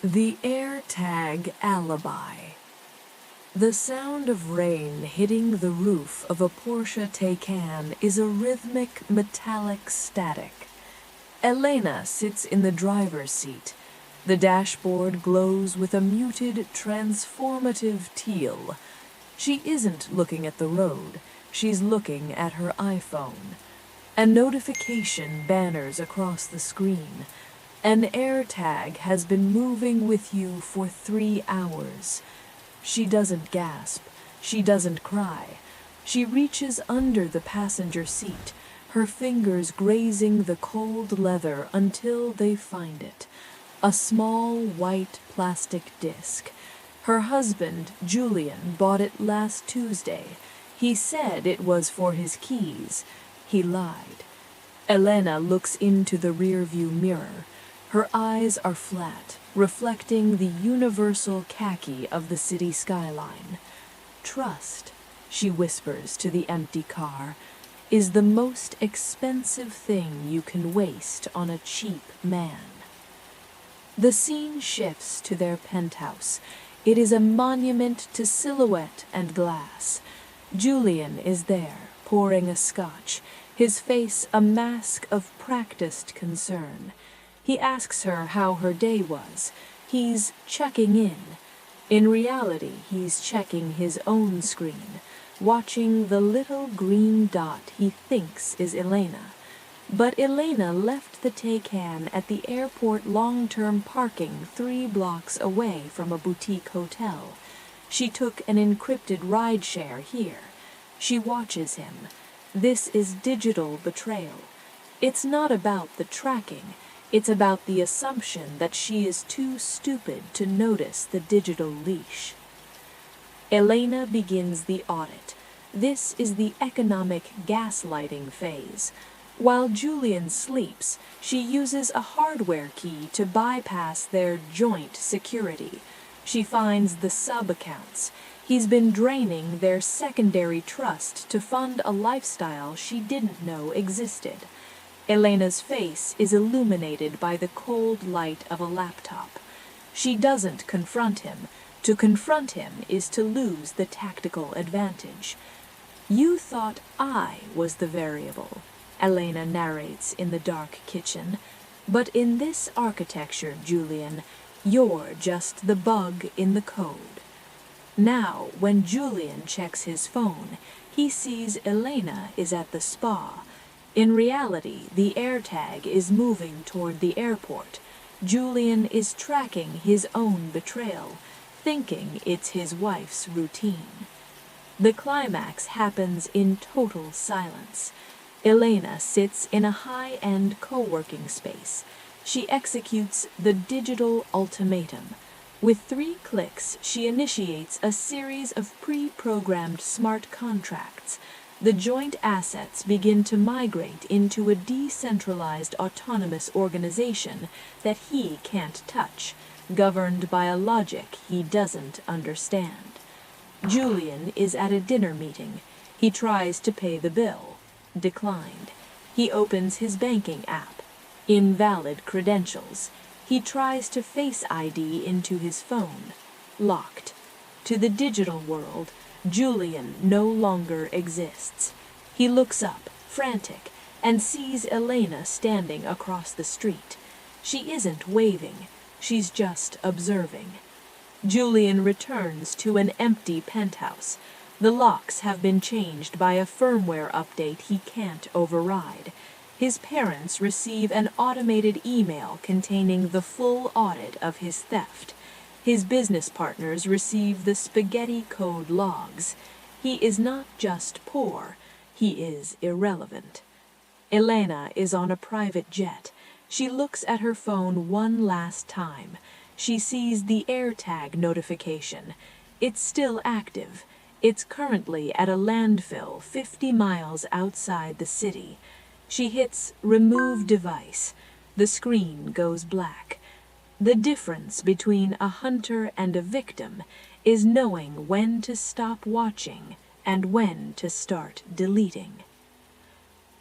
The AirTag Alibi. The sound of rain hitting the roof of a Porsche Taycan is a rhythmic, metallic static. Elena sits in the driver's seat. The dashboard glows with a muted, transformative teal. She isn't looking at the road. She's looking at her iPhone. A notification banners across the screen. An AirTag has been moving with you for 3 hours. She doesn't gasp. She doesn't cry. She reaches under the passenger seat, her fingers grazing the cold leather until they find it. A small white plastic disc. Her husband, Julian, bought it last Tuesday. He said it was for his keys. He lied. Elena looks into the rearview mirror. Her eyes are flat, reflecting the universal khaki of the city skyline. Trust, she whispers to the empty car, is the most expensive thing you can waste on a cheap man. The scene shifts to their penthouse. It is a monument to silhouette and glass. Julian is there, pouring a scotch, his face a mask of practiced concern. He asks her how her day was. He's checking in. In reality, he's checking his own screen, watching the little green dot he thinks is Elena. But Elena left the Taycan at the airport long-term parking 3 blocks away from a boutique hotel. She took an encrypted rideshare here. She watches him. This is digital betrayal. It's not about the tracking. It's about the assumption that she is too stupid to notice the digital leash. Elena begins the audit. This is the economic gaslighting phase. While Julian sleeps, she uses a hardware key to bypass their joint security. She finds the sub-accounts. He's been draining their secondary trust to fund a lifestyle she didn't know existed. Elena's face is illuminated by the cold light of a laptop. She doesn't confront him. To confront him is to lose the tactical advantage. "You thought I was the variable," Elena narrates in the dark kitchen. "But in this architecture, Julian, you're just the bug in the code." Now, when Julian checks his phone, he sees Elena is at the spa. In reality, the AirTag is moving toward the airport. Julian is tracking his own betrayal, thinking it's his wife's routine. The climax happens in total silence. Elena sits in a high-end co-working space. She executes the digital ultimatum. With 3 clicks, she initiates a series of pre-programmed smart contracts. The joint assets begin to migrate into a decentralized autonomous organization that he can't touch, governed by a logic he doesn't understand. Julian is at a dinner meeting. He tries to pay the bill. Declined. He opens his banking app. Invalid credentials. He tries to Face ID into his phone. Locked. To the digital world, Julian no longer exists. He looks up, frantic, and sees Elena standing across the street. She isn't waving. She's just observing. Julian returns to an empty penthouse. The locks have been changed by a firmware update he can't override. His parents receive an automated email containing the full audit of his theft. His business partners receive the spaghetti code logs. He is not just poor, he is irrelevant. Elena is on a private jet. She looks at her phone one last time. She sees the AirTag notification. It's still active. It's currently at a landfill 50 miles outside the city. She hits Remove Device. The screen goes black. The difference between a hunter and a victim is knowing when to stop watching and when to start deleting.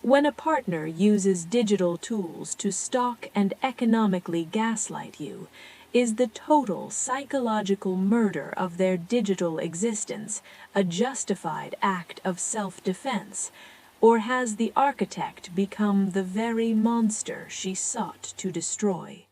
When a partner uses digital tools to stalk and economically gaslight you, Is the total psychological murder of their digital existence a justified act of self-defense, or has the architect become the very monster she sought to destroy?